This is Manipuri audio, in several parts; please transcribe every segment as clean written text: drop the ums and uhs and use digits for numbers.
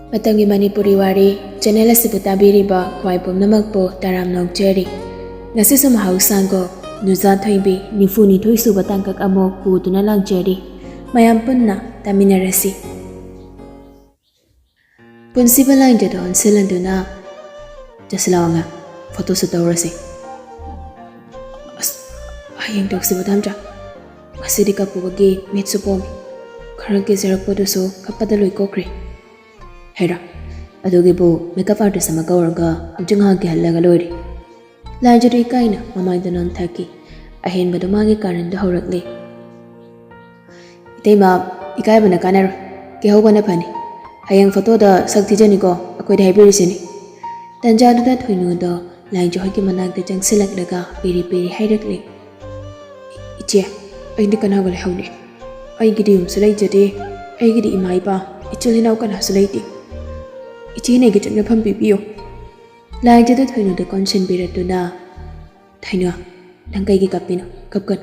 Matamgi Manipuri Wari channel asibu tabiriba khwai pumnamakpo taram nokjari. Ngasisu mahausango Nuja Thoibi Ningthouja suba tangkak amok puduna langjari. Mayam punna taminarasi. Punsiba line jado onsilanduna jaslawanga photo sutawrasi. Hayang toksibu tamja. Ngasidi kapubagi mitsupomi. Kharagi zarakpoduso kapadaloy kokri. Hera, adugibu makeup artist ama gauraga amjungha ki hallaga lori. Lajari kaina mamayda non thaki ahen badumagi karan da horakli. Itema ikai bana kanar ki hobana phani. Hayang photo da sakti jani ko akoi dai birisini. Tanja da thoinu da lain jo ki manak de jangsilak laga piri piri hairakli. Iche, ai di kana gale hauni. Ai gidi sulai jade, ai gidi imai pa, ichulina kana sulai ti. Ichi ne gitna pham bibiyo lai jada thoinu de consent biratuna thaina dangai gi kapino kapkan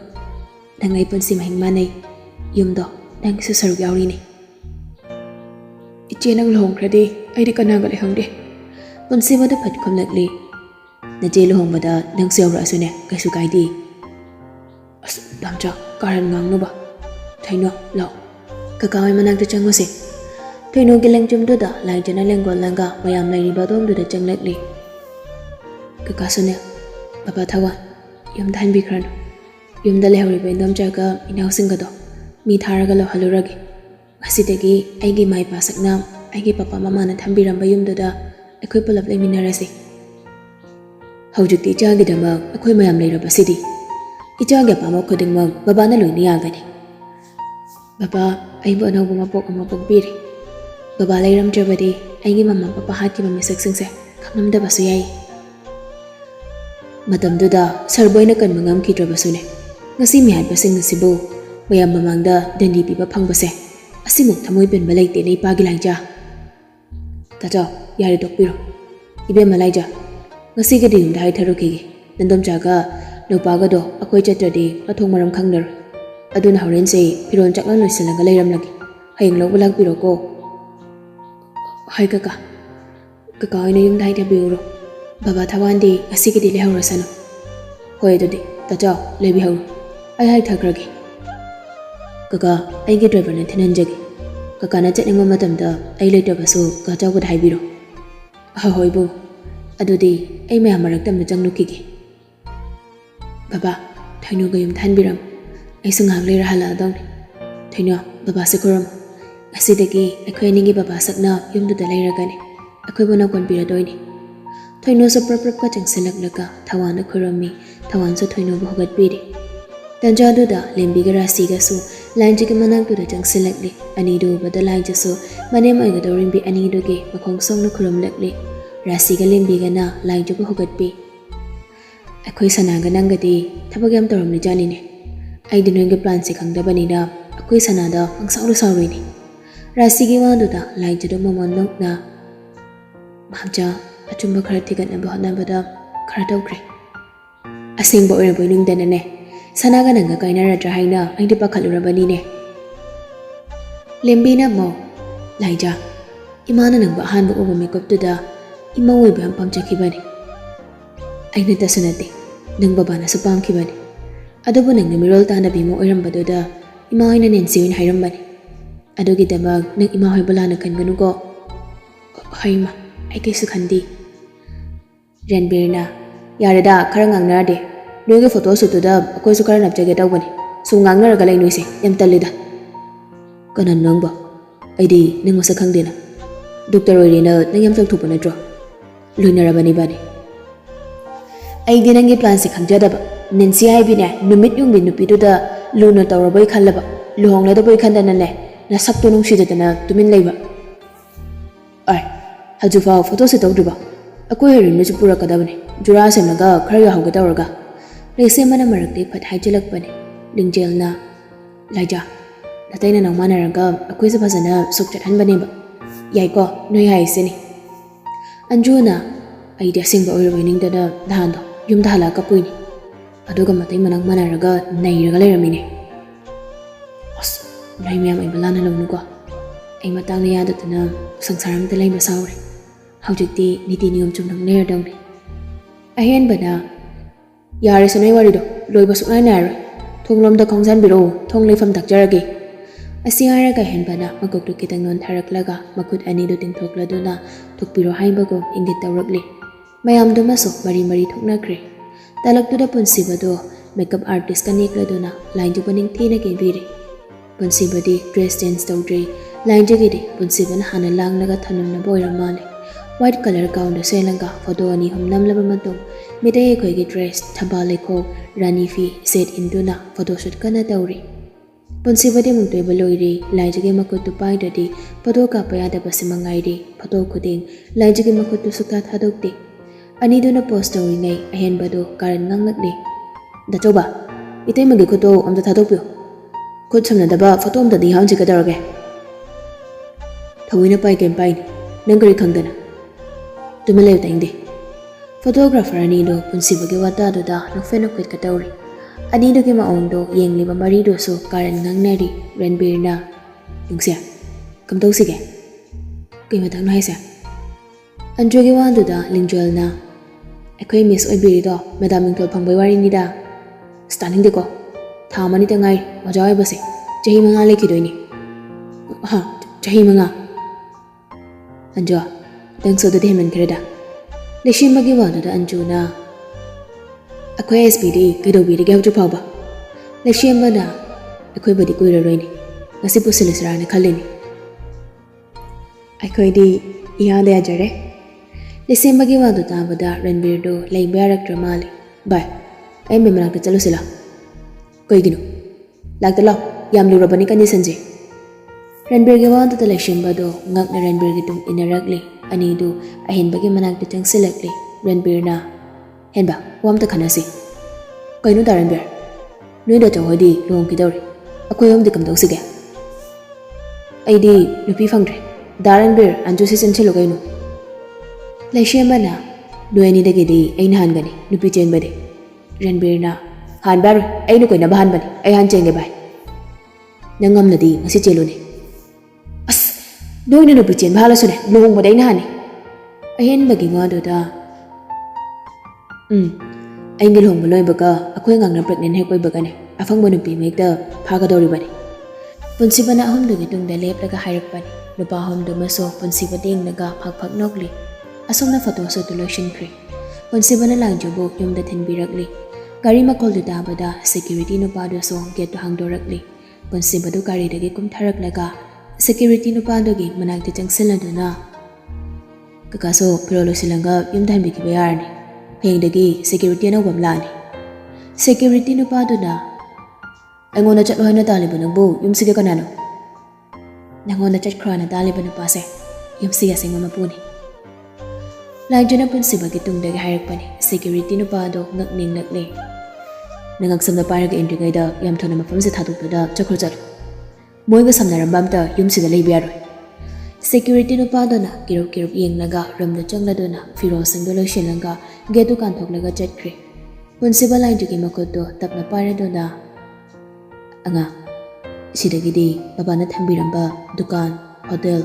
dangai pansi mahing manai yumdo dang se saru yauri ni ichi nang lohong khrade ai ri kana ga le hangde pansi bada phat khom lakli na je lohong bada nang se yaura asune kaisu kaidi as damcha karan ngang no ba thaino law kakawai manak de changose Thoinu gilang jumduda lai jana lenggol langa mayam lai ribadom duda changlakli. Kakasune baba thawa yum dhan bikran yum dale hawri bendom jaga inaw singado mi tharaga lo haluragi asidagi aigi mai pasakna aigi papa mama na thambiram bayum duda akoi pulap lai minarasi. Haujukti jagi dama akoi mayam lai rabasidi. Ijagi pamo khudingmag baba na loini agani. Baba aibu anawbu mapok biri. Baba Lairam Jabadi, Aigi Mama Papa Hati Mami Saxingse, Kamam da Basuyai. Madam Duda, Sarboyna kan mangam ki drabasune. Ngasi mi had basing nasibo, Bayam Mamangda, Dendi Pipa Pangbase, Asimuk Tamoy Ben Malay Tene Pagilanja. Tato, Yari Dokpiro, Ibe Malayja, Ngasi Gadim Dai Taruki, Nandom Jaga, no Pagado, Akoi Chatradi, Atong Maram Kangner, Adun Haurense, Piron Chaklan Silang Layram Lagi, Haying Lobulag Piroko. Hai kaka ina yum dai da biuro baba thawandi asigidi le hawrasano hoi dodi tajaw le bi haw ai thagragi kaka ai gi driver na thinanjagi kaka na chatning matam da ai le tabasu ka jaw gud haibiro ha hoi bu adudi ai me amarak tam jang nukigi baba thainu ga yum than biram ai sungang le rahala dong thainu baba sikuram Asidagi akhoi ningi baba sakna yumdu da lairagani akhoi bona kon biradoini thoino sa prap ka changselak laka thawan akhorami thawan sa thoino bu hogat biri tanja du da lembi ga rasi ga su line ji manak du da changselak li ani du bada line ji su mane mai ga dorin bi ani du ge makhong song na khuram lak li rasi ga lembi ga na line ji bu hogat bi akhoi sana ga nang ga di thabag yam toram ni jani ne ai dinoi ga plan se khangda bani da akhoi sana da angsauru sauri ni Rasigi waduda lai jado momon na mamja achumba khara tigat na bahna bada khara tawkre asing bo ora boining dana ne sanaga nanga kaina ra haina aidi pakhalura bani ne lembina mo laija imana nang ba han bo makeup tu da ima wei bam pam chakhibani aina tasunati nang baba na supam khibani adobo nang mirol ta na bimo oiram badoda ima aina nensi win hairam bani Adugi damag nang ima hoy bala na kan ganugo hayma ai kaisu khandi Renbirna yarada khara ngangna de noige photo shoot da akoi su khara napjage tawbani su ngangna ra galai noise yam talida kanan nangba aidi nang masa khangdena doctor oirina nang yam thak thupana dro luina rabani bani aidi nangi plan se khangjada ba nensi ai bine numit yung bin nupi du da luna tawrabai khallaba luhongla da boi khandana ne na sabto nung sidadana tumin layba ay haju fa photo se tawduba akoi herin nu pura kadabane jura semnaga khara hawga tawraga rese mana marakte phat haijalak bane lingjel na laija nataina nang manaraga akoi se phasana sukchat hanbane ba yai ko noi hai seni anjuna aida singba oiroi ningdana dhando yumda hala kapuini aduga matai manang manaraga nairaga lairamine Nai miyam ay balana lang nuka. ꯑꯩ ꯃꯇꯥꯡꯅ ꯌꯥꯗꯗꯅ ꯁꯪꯁꯥꯔ ꯑꯃꯗ ꯂꯩꯕ ꯁꯥꯎꯔꯦ ꯍꯧꯖꯤꯛꯇꯤ ꯅꯤꯇꯤ ꯅꯤꯌꯣꯝ ꯆꯨꯝꯅ ꯂꯩꯔꯗꯧꯅꯤ ꯑꯍꯦꯟꯕꯗ ꯌꯥꯔꯦꯁꯦ ꯅꯣꯏ ꯋꯥꯔꯤꯗꯣ ꯂꯣꯏꯕ ꯁꯨꯛꯅꯥꯏ ꯅꯥꯏꯔꯣꯏ ꯊꯣꯡꯂꯣꯝꯗ ꯈꯣꯡꯖꯥꯟꯕꯤꯔꯛꯎ ꯊꯣꯡ ꯂꯩꯐꯝ ꯇꯥꯛꯆꯔꯒꯦ ꯑꯁꯤ ꯍꯥꯏꯔꯒ ꯑꯍꯦꯟꯕꯅ ꯃꯀꯣꯛꯇꯨ ꯈꯤꯇꯪ ꯅꯣꯟꯊꯔꯛꯂꯒ ꯃꯈꯨꯠ ꯑꯅꯤꯗꯨ ꯇꯤꯡꯊꯣꯛꯂꯗꯨꯅ ꯊꯣꯛꯄꯤꯔꯣ ꯍꯥꯏꯕꯒꯨꯝ ꯏꯪꯒꯤꯠ ꯇꯧꯔꯛꯂꯤ ꯃꯌꯥꯝꯗꯨꯃꯁꯨ ꯃꯔꯤ ꯃꯔꯤ ꯊꯣꯛꯅꯈ꯭ꯔꯦ ꯇꯥꯂꯛꯇꯨꯗ ꯄꯨꯟꯁꯤꯕꯗꯣ ꯃꯦꯀꯞ ꯑꯥꯔꯇꯤꯁꯀ ꯅꯦꯛꯂꯗꯨꯅ ꯂꯥꯏꯟꯗꯨꯕꯨ ꯅꯤꯡꯊꯤꯅ ꯀꯦꯟꯕꯤꯔꯤ ꯄꯨꯟꯁꯤꯕꯗꯤ ꯗ꯭ꯔꯦꯁ ꯆꯦꯟꯖ ꯇꯧꯗ꯭ꯔꯤ ꯂꯥꯏꯟꯗꯒꯤꯗꯤ ꯄꯨꯟꯁꯤꯕꯅ ꯍꯥꯟꯅ ꯂꯥꯡꯂꯒ ꯊꯝꯂꯝꯅꯕ ꯑꯣꯏꯔ ꯃꯥꯜꯂꯦ ꯋꯥꯏꯠ ꯀꯂꯔ ꯒꯥꯎꯟꯗ ꯁꯦꯠꯂꯒ ꯐꯣꯇꯣ ꯑꯅꯤ ꯑꯍꯨꯝ ꯅꯝꯂꯕ ꯃꯇꯨꯡ ꯃꯤꯇꯩ ꯑꯩꯈꯣꯏꯒꯤ ꯗ꯭ꯔꯦꯁ ꯊꯝꯕꯥꯜ ꯂꯩꯈꯣꯛ ꯔꯥꯅꯤ ꯐꯤ ꯁꯦꯠ ꯏꯟꯗꯨꯅ ꯐꯣꯇꯣꯁꯨꯠ ꯀꯟꯅ ꯇꯧꯔꯤ ꯄꯨꯟꯁꯤꯕꯗꯤ ꯃꯨꯛꯇꯣꯏꯕ ꯂꯣꯏꯔꯤ ꯂꯥꯏꯖꯒꯤ ꯃꯈꯨꯠꯇꯨ ꯄꯥꯏꯗ꯭ꯔꯗꯤ ꯐꯣꯇꯣ ꯀꯥꯞꯄ ꯌꯥꯗꯕꯁꯤ ꯃꯉꯥꯏꯔꯤ ꯐꯣꯇꯣ ꯈꯨꯗꯤꯡ ꯂꯥꯏꯖꯒꯤ ꯃꯈꯨꯠꯇꯨ ꯁꯨꯛꯊꯥ ꯊꯥꯗꯣꯛꯇꯦ ꯑꯅꯤꯗꯨꯅ ꯄꯣꯁ ꯇꯧꯔꯤꯉꯩ ꯑꯍꯦꯟꯕꯗꯨ ꯀꯥꯔꯟ ꯉꯥꯡꯂꯛꯂꯤ ꯗꯆꯧꯕ ꯏꯇꯩꯃꯒꯤ ꯈꯨꯠꯇꯣ ꯑꯝꯇ ꯊꯥꯗꯣꯛꯄꯤꯌꯨ ꯈꯨꯠ ꯁꯝꯅꯗꯕ ꯐꯣꯇꯣ ꯑꯝꯇꯗꯤ ꯌꯥꯎꯍꯟꯁꯤ ꯀꯩꯗꯧꯔꯒꯦ ꯊꯑꯣꯏꯅ ꯄꯥꯏ ꯀꯩꯝ ꯄꯥꯏꯅꯤ ꯅꯪ ꯀꯔꯤ ꯈꯪꯗꯅ ꯇꯨꯃꯤꯟ ꯂꯩꯌꯨ ꯇꯥꯏꯪꯗꯦ ꯐꯣꯇꯣꯒ꯭ꯔꯥꯐꯔ ꯑꯅꯤꯗꯨ ꯄꯨꯟꯁꯤꯕꯒꯤ ꯋꯥꯇꯥꯗꯨꯗ ꯅꯣꯛꯐꯦꯠ ꯅꯣꯛꯐꯦꯠꯀ ꯇꯧꯔꯤ ꯑꯅꯤꯗꯨꯒꯤ ꯃꯑꯣꯡꯗꯣ ꯌꯦꯡꯂꯤꯕ ꯃꯔꯤꯗꯨꯁꯨ ꯀꯥꯔꯟ ꯉꯥꯡꯅꯔꯤ ꯔꯟꯕꯤꯔꯅ ꯅꯨꯡꯁꯦ ꯀꯝꯗꯧꯁꯤꯒꯦ ꯀꯩ ꯃꯇꯥꯡꯅꯣ ꯍꯥꯏꯁꯦ ꯑꯟꯖꯨꯒꯤ ꯋꯥꯗꯨꯗ ꯂꯤꯡꯖꯦꯜꯅ ꯑꯩꯈꯣꯏ ꯃꯤꯁ ꯑꯣꯏꯕꯤꯔꯤꯗꯣ ꯃꯦꯗꯥꯝ ꯅꯤꯡꯊꯣꯜ ꯐꯪꯕꯩ ꯋꯥꯔꯤꯅꯤꯗ ꯇꯥꯅꯤꯡꯗꯦꯀꯣ ꯊꯥ ꯑꯃꯅꯤꯇ ꯉꯥꯏꯔꯤ ꯑꯣꯖꯥ ꯑꯣꯏꯕꯁꯦ ꯆꯍꯤ 5 ꯂꯩꯈꯤꯗꯣꯏꯅꯤ ꯆꯍꯤ 5 ꯑꯟꯖꯨ ꯅꯪꯁꯨ ꯑꯗꯨꯗꯤ ꯍꯦꯟꯃꯟꯈ꯭ꯔꯦꯗ ꯂꯩꯁꯦꯝꯕꯒꯤ ꯋꯥꯗꯨꯗ ꯑꯟꯖꯨꯅ ꯑꯩꯈꯣꯏ ꯑꯦꯁꯄꯤꯗꯤ ꯀꯩꯗꯧꯕꯤꯔꯤꯒꯦ ꯍꯧꯖꯤꯛ ꯐꯥꯎꯕ ꯂꯩꯁꯦꯝꯕꯅ ꯑꯩꯈꯣꯏꯕꯨꯗꯤ ꯀꯨꯏꯔꯔꯣꯏꯅꯤ ꯉꯁꯤ ꯄꯨꯁꯤꯜꯂꯁꯤꯔꯥꯅ ꯈꯜꯂꯤꯅꯤ ꯑꯩꯈꯣꯏꯗꯤ ꯏꯌꯥꯗ ꯌꯥꯖꯔꯦ ꯂꯩꯁꯦꯝꯕꯒꯤ ꯋꯥꯗꯨ ꯇꯥꯕꯗ ꯔꯟꯕꯤꯔꯗꯨ ꯂꯩꯕ ꯌꯥꯔꯛꯇ꯭ꯔ ꯃꯥꯜꯂꯤ ꯚꯥꯏ ꯑꯩ ꯃꯦꯝ ꯃꯅꯥꯛꯇ ꯆꯠꯂꯨꯁꯤꯂꯥ ꯀꯩꯒꯤꯅꯣ ꯂꯥꯛꯇ ꯂꯥꯎ ꯌꯥꯝ ꯂꯨꯔꯕꯅꯤ ꯀꯟꯗꯤꯁꯟꯁꯦ ꯔꯟꯕꯤꯔꯒꯤ ꯋꯥꯗꯨꯗ ꯂꯩꯁꯦꯝꯕꯗꯣ ꯉꯛꯅ ꯔꯟꯕꯤꯔꯒꯤ ꯇꯨꯡ ꯏꯟꯅꯔꯛꯂꯤ ꯑꯅꯤꯗꯨ ꯑꯍꯦꯟꯕꯒꯤ ꯃꯅꯥꯛꯇ ꯆꯪꯁꯤꯜꯂꯛꯂꯤ ꯔꯟꯕꯤꯔꯅ ꯍꯦꯟꯕ ꯋꯥ ꯑꯝꯇ ꯈꯟꯅꯁꯤ ꯀꯩꯅꯣ ꯇꯥ ꯔꯟꯕꯤꯔ ꯅꯣꯏꯗ ꯆꯧꯍꯣꯏꯗꯤ ꯂꯨꯍꯣꯡꯈꯤꯗꯧꯔꯤ ꯑꯩꯈꯣꯏ ꯑꯍꯨꯝꯗꯤ ꯀꯝꯗꯧꯁꯤꯒꯦ ꯑꯩꯗꯤ ꯅꯨꯄꯤ ꯐꯪꯗ꯭ꯔꯦ ꯗꯥ ꯔꯟꯕꯤꯔ ꯑꯟꯖꯨꯁꯤ ꯆꯦꯟꯁꯤꯜꯂꯨ ꯀꯩꯅꯣ ꯂꯩꯁꯦꯝꯕꯅ ꯅꯣꯏ ꯑꯅꯤꯗꯒꯤꯗꯤ ꯑꯩꯅ ꯍꯥꯟꯒꯅꯤ ꯅꯨꯄꯤ ꯆꯦꯟꯕꯗꯤ ꯔꯟꯕꯤꯔꯅ ꯍꯥꯟꯕ ꯌꯥꯔꯣꯏ ꯑꯩꯅ ꯀꯣꯏꯅꯕ ꯍꯥꯟꯕꯅꯤ ꯑꯩ ꯍꯥꯟ ꯆꯦꯟꯒꯦ ꯚꯥꯏ ꯅꯪ ꯉꯝꯂꯗꯤ ꯉꯁꯤ ꯆꯦꯜꯂꯨꯅꯦ ꯑꯁ ꯅꯣꯏꯅ ꯅꯨꯄꯤ ꯆꯦꯟꯕ ꯍꯥꯜꯂꯁꯨꯅꯦ ꯂꯨꯍꯣꯡꯕꯗ ꯑꯩꯅ ꯍꯥꯟꯅꯤ ꯑꯍꯦꯟꯕꯒꯤ ꯋꯥꯗꯨꯗ ꯑꯩꯒꯤ ꯂꯨꯍꯣꯡꯕ ꯂꯣꯏꯕꯒ ꯑꯩꯈꯣꯏ ꯉꯥꯡꯅ ꯄ꯭ꯔꯦꯒꯅꯦꯟ ꯍꯦꯛ ꯑꯣꯏꯕꯒꯅꯦ ꯑꯐꯪꯕ ꯅꯨꯄꯤ ꯑꯃ ꯍꯦꯛꯇ ꯐꯥꯒꯗꯧꯔꯤꯕꯅꯤ ꯄꯨꯟꯁꯤꯕꯅ ꯑꯍꯨꯝꯗꯨꯒꯤ ꯇꯨꯡꯗ ꯂꯦꯞꯂꯒ ꯍꯥꯏꯔꯛꯄꯅꯤ ꯅꯨꯄꯥ ꯑꯍꯨꯝꯗꯨꯃꯁꯨ ꯄꯨꯟꯁꯤꯕꯗ ꯌꯦꯡꯂꯒ ꯐꯛ ꯐꯛ ꯅꯣꯛꯂꯤ ꯑꯁꯣꯝꯅ ꯐꯣꯇꯣꯁꯨꯠꯇꯨ ꯂꯣꯏꯁꯤꯟꯈ꯭ꯔꯦ ꯄꯨꯟꯁꯤꯕꯅ ꯂꯥꯡꯖꯨꯕꯨ ꯌꯨꯝꯗ ꯊꯤꯟꯕꯤꯔꯛꯂꯤ ꯒꯥꯔꯤ ꯃꯈꯣꯜꯗꯨ ꯇꯥꯕꯗ ꯁꯦꯀ꯭ꯌꯨꯔꯤꯇꯤ ꯅꯨꯄꯥꯗꯨꯁꯨ ꯒꯦꯠꯇꯨ ꯍꯥꯡꯗꯣꯔꯛꯂꯤ ꯄꯨꯟꯁꯤꯕꯗꯨ ꯒꯥꯔꯤꯗꯒꯤ ꯀꯨꯝꯊꯔꯛꯂꯒ ꯁꯦꯀ꯭ꯌꯨꯔꯤꯇꯤ ꯅꯨꯄꯥꯗꯨꯒꯤ ꯃꯅꯥꯛꯇ ꯆꯪꯁꯤꯜꯂꯗꯨꯅ ꯀꯀꯥꯁꯨ ꯐꯤꯔꯣꯜ ꯂꯣꯏꯁꯤꯜꯂꯒ ꯌꯨꯝꯗ ꯍꯟꯕꯤꯈꯤꯕ ꯌꯥꯔꯅꯤ ꯍꯌꯦꯡꯗꯒꯤ ꯁꯦꯀ꯭ꯌꯨꯔꯤꯇꯤ ꯑꯅꯧꯕ ꯑꯃ ꯂꯥꯛꯑꯅꯤ ꯁꯦꯀ꯭ꯌꯨꯔꯤꯇꯤ ꯅꯨꯄꯥꯗꯨꯅ ꯑꯩꯉꯣꯟꯗ ꯆꯠꯂꯣ ꯍꯥꯏꯅ ꯇꯥꯜꯂꯤꯕ ꯅꯪꯕꯨ ꯌꯨꯝꯁꯤꯒꯤ ꯀꯅꯥꯅꯣ ꯅꯪꯉꯣꯟꯗ ꯆꯠꯈ꯭ꯔꯣꯅ ꯇꯥꯜꯂꯤꯕ ꯅꯨꯄꯥꯁꯦ ꯌꯨꯝꯁꯤꯒꯤ ꯑꯁꯦꯡꯕ ꯃꯄꯨꯅꯤ ꯂꯥꯏꯖꯅ ꯄꯨꯟꯁꯤꯕꯒꯤ ꯇꯨꯡꯗꯒꯤ ꯍꯥꯏꯔꯛꯄꯅꯤ ꯁꯦꯀ꯭ꯌꯨꯔꯤꯇꯤ ꯅꯨꯄꯥꯗꯣ ꯉꯛꯅꯤꯡꯂꯛꯂꯦ ꯅꯪ ꯁꯝꯅ ꯄꯥꯏꯔꯒ ꯏꯟꯗ꯭ꯔꯤꯉꯩꯗ ꯌꯥꯝ ꯊꯨꯅ ꯃꯐꯝꯁꯦ ꯊꯥꯗꯣꯛꯄꯗ ꯆꯠꯈ꯭ꯔꯣ ꯆꯠꯂꯣ ꯃꯣꯏꯒ ꯁꯝꯅꯔꯝꯕ ꯑꯝꯇ ꯌꯨꯝꯁꯤꯗ ꯂꯩꯕ ꯌꯥꯔꯣꯏ ꯁꯦꯀ꯭ꯌꯨꯔꯤꯇꯤ ꯅꯨꯄꯥꯗꯨꯅ ꯀꯤꯔꯨꯞ ꯀꯤꯔꯨꯞ ꯌꯦꯡꯂꯒ ꯔꯨꯝꯗ ꯆꯪꯂꯗꯨꯅ ꯐꯤꯔꯣꯜꯁꯤꯡꯗꯨ ꯂꯣꯏꯁꯤꯜꯂꯒ ꯒꯦꯠꯇꯨ ꯀꯥꯟꯊꯣꯛꯂꯒ ꯆꯠꯈ꯭ꯔꯦ ꯄꯨꯟꯁꯤꯕ ꯂꯥꯏꯟꯗꯨꯒꯤ ꯃꯈꯨꯠꯇꯨ ꯇꯞꯅ ꯄꯥꯏꯔꯗꯨꯅ ꯑꯉꯥꯡ ꯁꯤꯗꯒꯤꯗꯤ ꯕꯕꯥꯅ ꯊꯝꯕꯤꯔꯝꯕ ꯗꯨꯀꯥꯟ ꯍꯣꯇꯦꯜ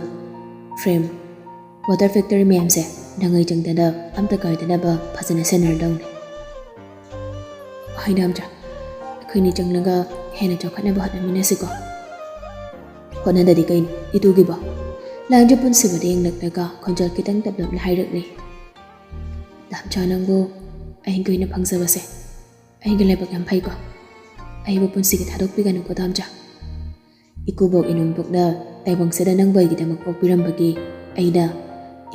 ꯐ꯭ꯔꯦꯝ ꯋꯥꯇꯔ ꯐꯦꯛꯇꯔꯤ ꯃꯌꯥꯝꯁꯦ ꯅꯪꯉꯩ ꯆꯪꯗꯅ ꯑꯝꯇ ꯀꯥꯏꯗꯅꯕ ꯐꯖꯅ ꯁꯦꯟꯅꯔꯗꯧꯅꯤ ꯍꯩꯅꯥꯝꯆꯥ ꯑꯩꯈꯣꯏꯅꯤ ꯆꯪꯂꯒ ꯍꯦꯟꯅ ꯆꯥꯎꯈꯠꯅꯕ ꯍꯣꯠꯅꯃꯤꯟꯅꯁꯤꯀꯣ ꯍꯣꯠꯅꯗꯗꯤ ꯀꯩꯅꯣ ꯏꯇꯨꯒꯤꯕꯣ ꯂꯥꯏꯟꯗ ꯄꯨꯟꯁꯤꯕꯗ ꯌꯦꯡꯂꯛꯂꯒ ꯈꯣꯟꯖꯦꯜ ꯈꯤꯇꯪ ꯇꯞꯂꯞꯅ ꯍꯥꯏꯔꯛꯂꯤ ꯗꯥꯝꯆꯥ ꯅꯪꯕꯨ ꯑꯍꯤꯡ ꯀꯨꯏꯅ ꯐꯪꯖꯕꯁꯦ ꯑꯩꯒꯤ ꯂꯥꯏꯕꯛ ꯌꯥꯝ ꯐꯩꯀꯣ ꯑꯩꯕꯨ ꯄꯨꯟꯁꯤꯒꯤ ꯊꯥꯗꯣꯛꯄꯤꯒꯅꯨꯀꯣ ꯗꯥꯝꯆꯥ ꯏꯀꯨꯕꯣꯛ ꯏꯅꯨꯡꯕꯣꯛꯅ ꯇꯥꯏꯕꯪꯁꯤꯗ ꯅꯪꯕꯨ ꯑꯩꯒꯤꯗꯃꯛ ꯄꯣꯛꯄꯤꯔꯝꯕꯒꯤ ꯑꯩꯅ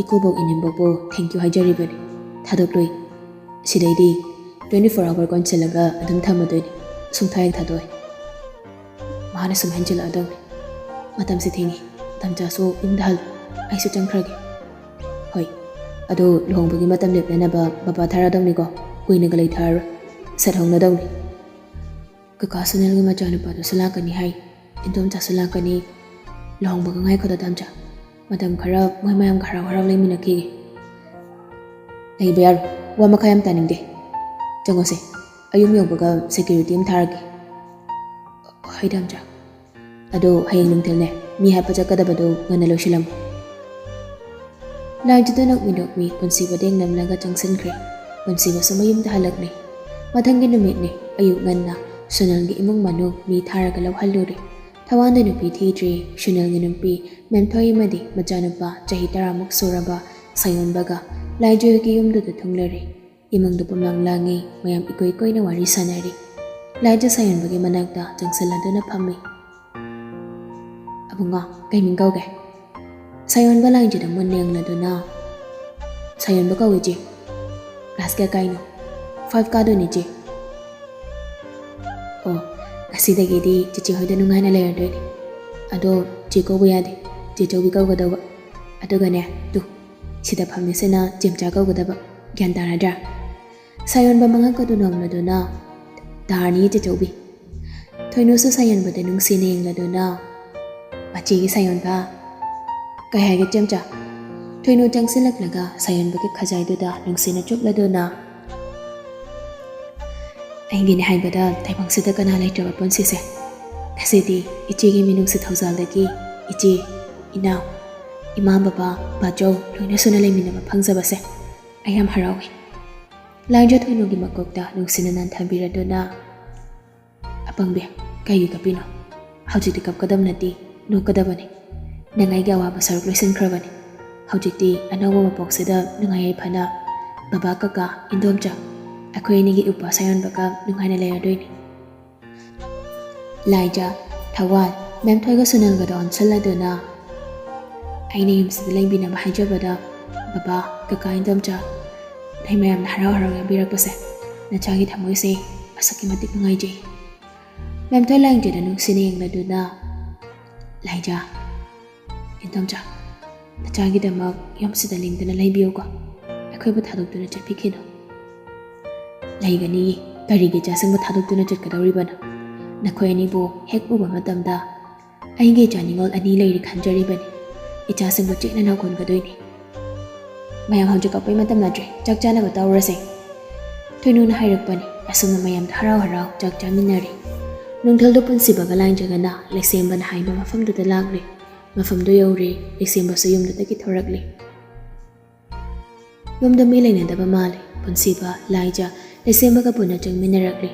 ꯏꯀꯨꯕꯣꯛ ꯏꯅꯨꯡꯕꯣꯛꯄꯨ ꯊꯦꯡꯀ꯭ꯌꯨ ꯍꯥꯏꯖꯔꯤꯕꯅꯤ ꯊꯥꯗꯣꯛꯂꯣꯏ ꯁꯤꯗꯩꯗꯤ 24 hour ꯀꯣꯟꯁꯤꯜꯂꯒ ꯑꯗꯨꯝ ꯊꯝꯃꯗꯣꯏꯅꯤ ꯁꯨꯡꯊꯥ ꯍꯦꯛ ꯊꯥꯗꯣꯛꯑꯣꯏ ꯃꯥꯅ ꯁꯨꯝ ꯍꯦꯟꯖꯤꯜꯂꯛꯑꯗꯧꯅꯤ ꯃꯇꯝꯁꯤ ꯊꯦꯡꯉꯤ ꯗꯥꯝꯆꯥꯁꯨ ꯌꯨꯝꯗ ꯍꯜꯂꯨ ꯑꯩꯁꯨ ꯆꯪꯈ꯭ꯔꯒꯦ ꯍꯣꯏ ꯑꯗꯣ ꯂꯨꯍꯣꯡꯕꯒꯤ ꯃꯇꯝ ꯂꯦꯞꯅꯅꯕ ꯕꯕꯥ ꯊꯥꯔꯗꯧꯅꯤꯀꯣ ꯀꯨꯏꯅꯒ ꯂꯩꯊꯔꯔꯣꯏ ꯁꯠꯍꯧꯅꯗꯧꯅꯤ ꯀꯀꯥ ꯁꯨꯅꯤꯜꯒꯤ ꯃꯆꯥꯅꯨꯄꯥꯗꯨꯁꯨ ꯂꯥꯛꯀꯅꯤ ꯍꯥꯏ ꯏꯟꯗꯣꯝꯆꯥꯁꯨ ꯂꯥꯛꯀꯅꯤ ꯂꯨꯍꯣꯡꯕꯒ ꯉꯥꯏꯈꯣꯗ ꯗꯥꯝꯆꯥ ꯃꯇꯝ ꯈꯔ ꯃꯣꯏ ꯃꯌꯥꯝꯒ ꯍꯔꯥꯎ ꯍꯔꯥꯎ ꯂꯩꯃꯤꯟꯅꯈꯤꯒꯦ ꯂꯩꯕ ꯌꯥꯔꯣꯏ ꯋꯥ ꯃꯈꯥ ꯌꯥꯝ ꯇꯥꯅꯤꯡꯗꯦ ꯆꯪꯉꯣꯁꯦ ꯑꯌꯨꯝ ꯌꯧꯕꯒ ꯁꯦꯀ꯭ꯌꯨꯔꯤꯇꯤ ꯑꯃ ꯊꯥꯔꯒꯦ ꯍꯣꯏ ꯗꯥꯝꯆꯥ ꯑꯗꯣ ꯍꯌꯦꯡ ꯅꯨꯡꯊꯤꯜꯅꯦ mi hapa chakadabado ngana losilam Larjado nagmidokmi punsi badeng namlaga changsankre punsi ba sumayum ta halakni mathangi numit ni ayuk nganna sunalgi imong manung mi tharaga lawhalluri thawanda nupi thidri sunalgi numpi Ningthouja madi machanupa chahi 10 suraba sayonbaga laijogi yumdu thunglari imong dupamlang langi mayam ikoi na wari sanari laija sayonbagi manakta changsaladuna phammi abunga kaiming kauge Sayonba lainjida munneng laduna Sayonba kawiji class kaya kaino 5 ka doni ji Oh kasidagi di chichi hoida nungai na layer doi ado ji ko bu yade ji jobi kaw gadawa ado gane tu sida phamni sena jimcha kaw gadaba gyan taradra Sayonba manga ka dunam laduna darni ji jobi thoino su Sayonba de nung sineng laduna machi gi Sayonba Kaya hagi jamja Thoino jangsilak laga sayonbagi khajai duda nungsina chukladuna Aingini haibada taibangsida kana laitraba ponsise Kasidi ichigi minungsi thauzaldagi ichi inaw Imam baba bajo loina suna laiminaba phangjabase ayam harawi Laija thoinogi makokta nungsina nan thambiraduna Apangbe kayu kapino Haujiti kapkadam nati nokadabani Nangai gawa basaruk loisan krabani Haujiti anawa mapoksida nungai phana baba kaka indomcha akhoi nigi upa sayon baka nungai na layer doini Laija thawal Ningthouja sunal ga don saladuna aine yumsida laibina bahajabada baba kaka indomcha nai mayam na haraw haraw birakpase nachagi thamoise asaki matik nungai je Ningthouja lainje da nungsine yengladuna Laija Indomcha nachagi damak yomsida lingdana laibiyoga akhoiba thadokduna chatpikino laigani karigi chasangba thadokduna chatkadawribana nakhoi ani bo hek uba matamda aige chaningol ani lairi khanjaribani ichasangba chekna nakon gadoini mayam hauja kapai matam nadre chakchana ba tawrase thoinu na hairakpani asumna mayam haraw haraw chakchaminari nungthaldo punsibaga lainjagana leksembana haiba mafamduda lagre Mafamdo yauri eksemba sa yumda taki thorakli Yumda mi lainadaba mali punsiba laija eksemba ka puna chang minarakli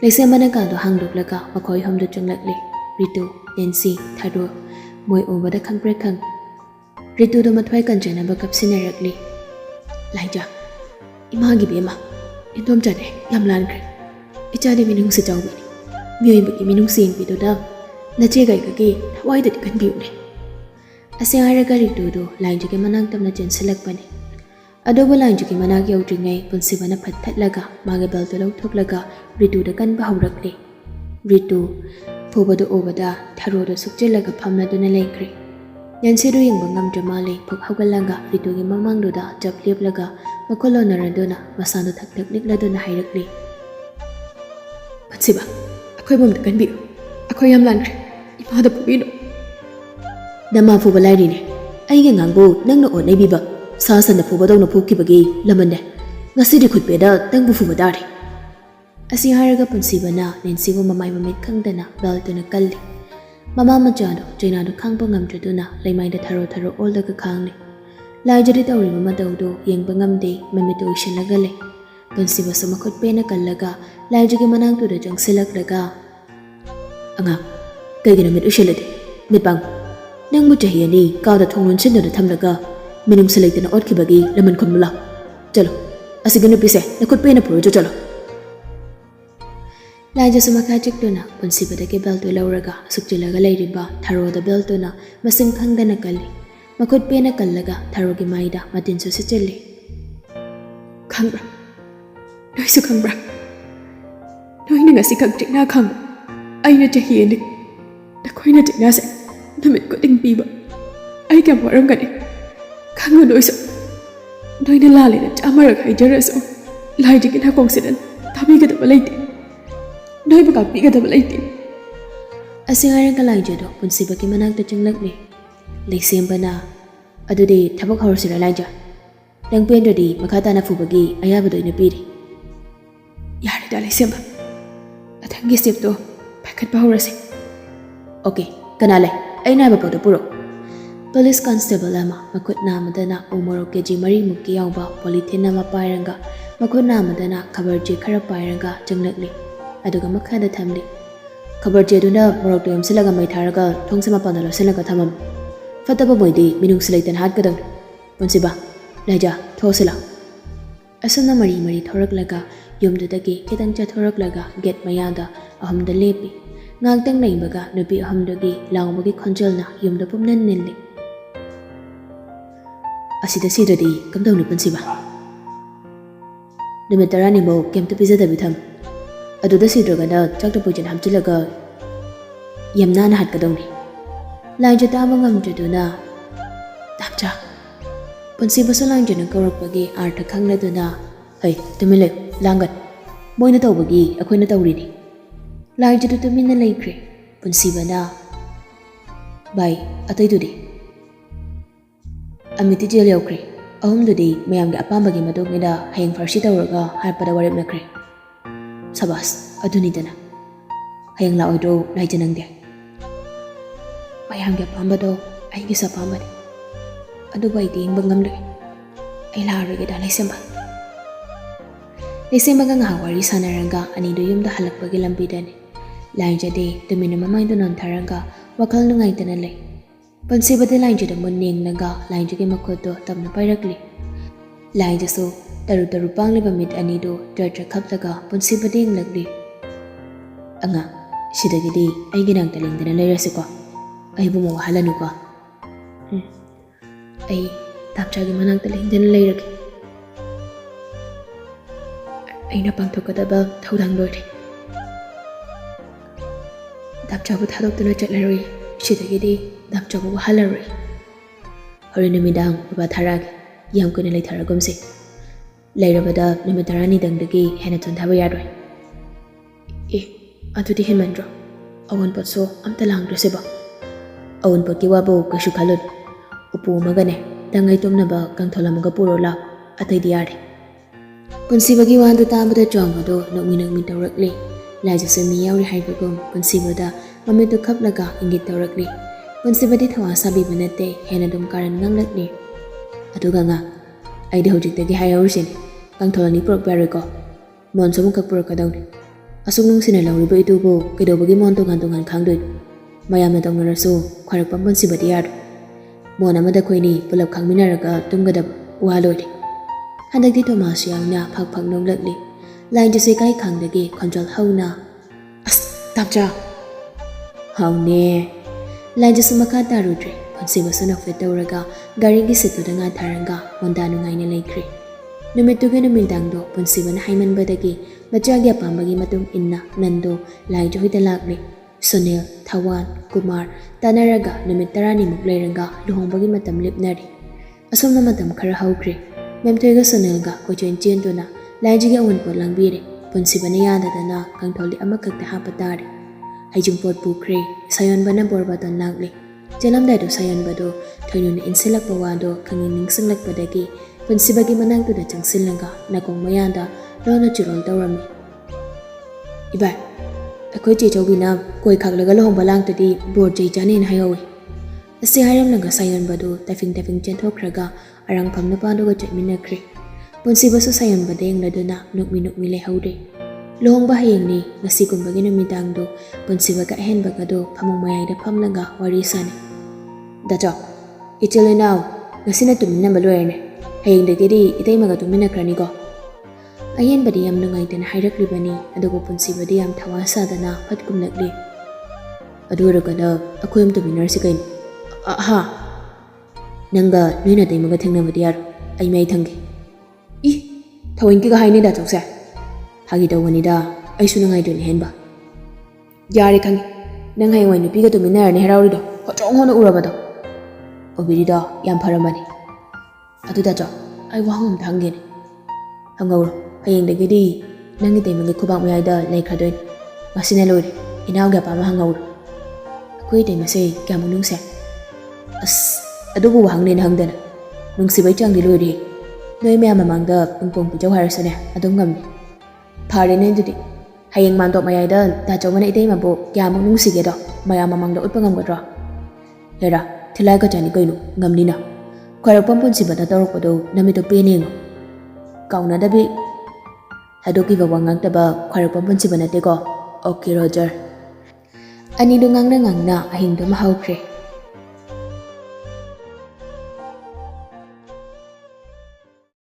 Eksemba na kando hangduklaga makhoi hamdo changlakli Ritu, Nancy, Tharo Moi ubada khangprekang Ritu do mathwai kanchana ba kapsinarakli Laija Imagi bema Indom chane yamlankre Ichade minung si chawbini Miyoi baki minung si ingpido dam Nachegai kaki thawai da kan biune ase araga Ritu do lainjuki manang tamna jenselakpani adobo lainjuki manak yaudringai punsibana phatphatlaga maga belto lauthoklaga Ritu da kan bahaurakli Ritu phobado obada Tharo da sukjelaga phamladuna leikri yansiru yengba ngamdramale phok haugalanga Ritu gi mamangdo da japleplaga makolonarandona masano thakthak nikladuna hairakli Patsiba akhoi bom da kan biu akhoi yam lankre Imada pubino Dama fuba lairine Aiga ngangbu nangna o naibiba Sasana fuba dawna pukibagi lamande Ngasidi khutpeda tangbu fuba dari Asi haraga punsibana Nancybu mamay mamit kangdana beltuna kalli Mama machado Jainado kangpa ngamdraduna Laimayda tharo oldaga kangli Laijari tawri mamadawdo Yengba ngamde mamito ishalagale Punsiba sumakhutpena kallaga Laijagi manangtuda jangsilaklaga Anga Kaigina mit ushalade mitbang Nangbu chahiyani kaada thonglon sindona thamlaga minung salaitana otkibagi laman khonmula chalo asiganu pise nakhutpena puro chalo Laija sumakha chiktuna punsibada ke belto lauraga sukchilaga lairiba Tharo da beltona masing khangdana kalli makhutpena kallaga Tharo gi maida matinsu sichilli khangbra noisu khangbra noina ngasi khangchina khang aina chahiyani Nakoina tignase namit ko ting piba ay kam warangani khangno noiso noina lali na chamara khai jaraso laiji kina kongsidan tabi ga dabalaiti noi ba kapi ga dabalaiti asingara ka laiji do punsiba ki manak ta changlakni leksembana adudi thabak horsira laija langpen dodi makata na fubagi ayabado ina piri yari da leksemba athangi step to pakat bahurase Okay, Kana lay, ay na ba po puro? Police constable ama, makut na madana umoro keji mari muki yauba polythene nama pairanga, makut na madana kabarji khara pairanga janglakli. Aduga makhada thamli. Kabarji aduna morok to yamsilaga mai tharaga thongsama panalo silaga thamam. Fataba boidi minung silaitan hat kadang. Ponsiba, laja, thosila. Asana mari mari thoraklaga yumdudagi kitang thoraklaga get mayada ahamda lepi. Ngagtang naibaga nupi ahamdagi langobagi khonjalna yumda pumnan nilli. Asida sidadi kamdang ni Ponsiba. Numit tarani mo kem to pizza bitham. Aduda sidragana chakta pujan hamchilaga yamna na hat kadang ni. Lang jata mangam jaduna tapcha. Ponsiba sa lang jana kaurakpagi artha khangladuna hey tumile langat moina tawbagi akoina tawrini. Lang jatu tumina laikre Ponsiba na bai atay tudi. Amiti jail yaukre ahum dudi mayamgi apambagi madogina hayang farsi tawraga harpada warip nakre. Sabas aduni dana hayang laoido naijanangde. Mayamgi apambado aigi sa apambadi. Adu bai di bangamle ay larage da laisemba. Laisemba nga Wari sanaranga anido yumda halakpagi lambidani. Lain jade dumina mamaido non taranga wakal nungay tanalay. Ponsiba de lain jade muning naga lain jage makoto tamna pairakli. Lain jaso taru pangli bamit anido darja kaptaga Ponsiba de lagli. Anga sidagidi ay ginang taling danalayasiko. Ay bumuwahalan ko. Ay tapchagi manang taling danalayagi. Ay napangtukadaba tawdang lord. Tapchabu thadok tuna chatlaroi sidagidi tapchabu wahalaroi. Hori namidang babatharag yam kuna lay tharagumsi. Layrabada namitarani dangdagi hena tunthaba yadoi. Atudi hinmandro. Awan potso amta langdrosiba. Awan potki wabo kashu khalud. Upu magane tangay tumnaba kang tholamuga puro la atay diyari. Ponsibagi wanda tabada chongado nokminang mitawrakli. Laja sami yauri haibagum Ponsibada mamito kaplaga ingit tawrakli. Ponsibadi thawa sabi banate hena dum karan nganglakli. Atuga nga ay de hojiktagi hayawursin kang tholani purok bariko. Monso mo kakpurok kadawni. Asung nung sinalawriba itubo kidobagi mon tungan khangdoy. Mayamna tawngarasu khwarakpam Ponsibadi yado. Mona amada khoini pulap khangminaraga tumgadab waloi. Handagdi Thomas yangna phak nonglakli. Lain jase kai khangdagi control hauna. As tapcha. Haune. Lain jase makha tarudre. Ponsiba sunak fetawraga gari gi situda nga tharanga honda nungaina laikre. Numituga numindangdo Ponsiba na haiman badagi machagi apambagi matung inna nando lain johita lakli. Sunil, Thawan, Kumar, Tanaraga numit 10 muk lairanga luhongbagi matam lipnari. Asumna matam khara haukre. Memtoiga Sunilga kochen chentuna laijigi awanpot langbire. Ponsiba na yadadana kang tholi amakakta hapatari. Haijungpot pukre sayonba na borbaton lagli. Jalamdaido sayonbado thoinuna insilakpa wado kangin ningsanglakpadagi Ponsibagi manangtuda changsilanga nakong mayanda lona churol tawrami. Ibai akhoi che chawbina koi khaklaga lohong balang tudi bor jai janin hayawi. Asi hayam naga sayon badu tafing chenthokraga arang phamna pandoga chatminakre. Ponsiba su sayon badeng laduna nukmi lehaude. Lohong ba hayeng ni ngasi kumbagi namidangdo Ponsiba ka hen bagado phamong mayayda phamlaga wari sane. Dacho ichilinaw ngasi na tumina baloyane. Hayeng dagedi itay maga tuminakrani ko. Ayan badi yam nungaitana hairakli adugo Ponsibadi yam thawasadana phatkumlakli. Aduragada akoyam tuminarsi kain. Aha. Nanga noina tay maga thengnabadi yar ay may thangi. Thawinki ka haini da chokse. Hagi dawanida ay sunangaidon henba. Yari khangi. Nang hayeng wai nupi ga tuminarani heraurido. Hochong hono urabado. Obirida yam pharamani. Aduda jo ay wahum thangeni. Hangawro hayeng dagedi nangi tay mangi khubak mayayda laikhadoin. Masina lori inawga pama hangawro. Akoi tay masay kyamu nungse. As adubu wahangni hangdana. Nungsibay changdi lori. Noi maya mamangda pungpong pujaw harasane adong ngamni. Phare ne dudi hayeng mantok mayayda da chawmana itay mabo kyamu nungsigedo. mayam mamangda utpa ngamgadra hera thilai ka chani kainu ngamnina khwarakpam punsibada tawrakpado namito pening kauna dabi hadoki ba wangang taba khwarakpam punsibana teko okay Roger ani do ngangna ahing do mahawkre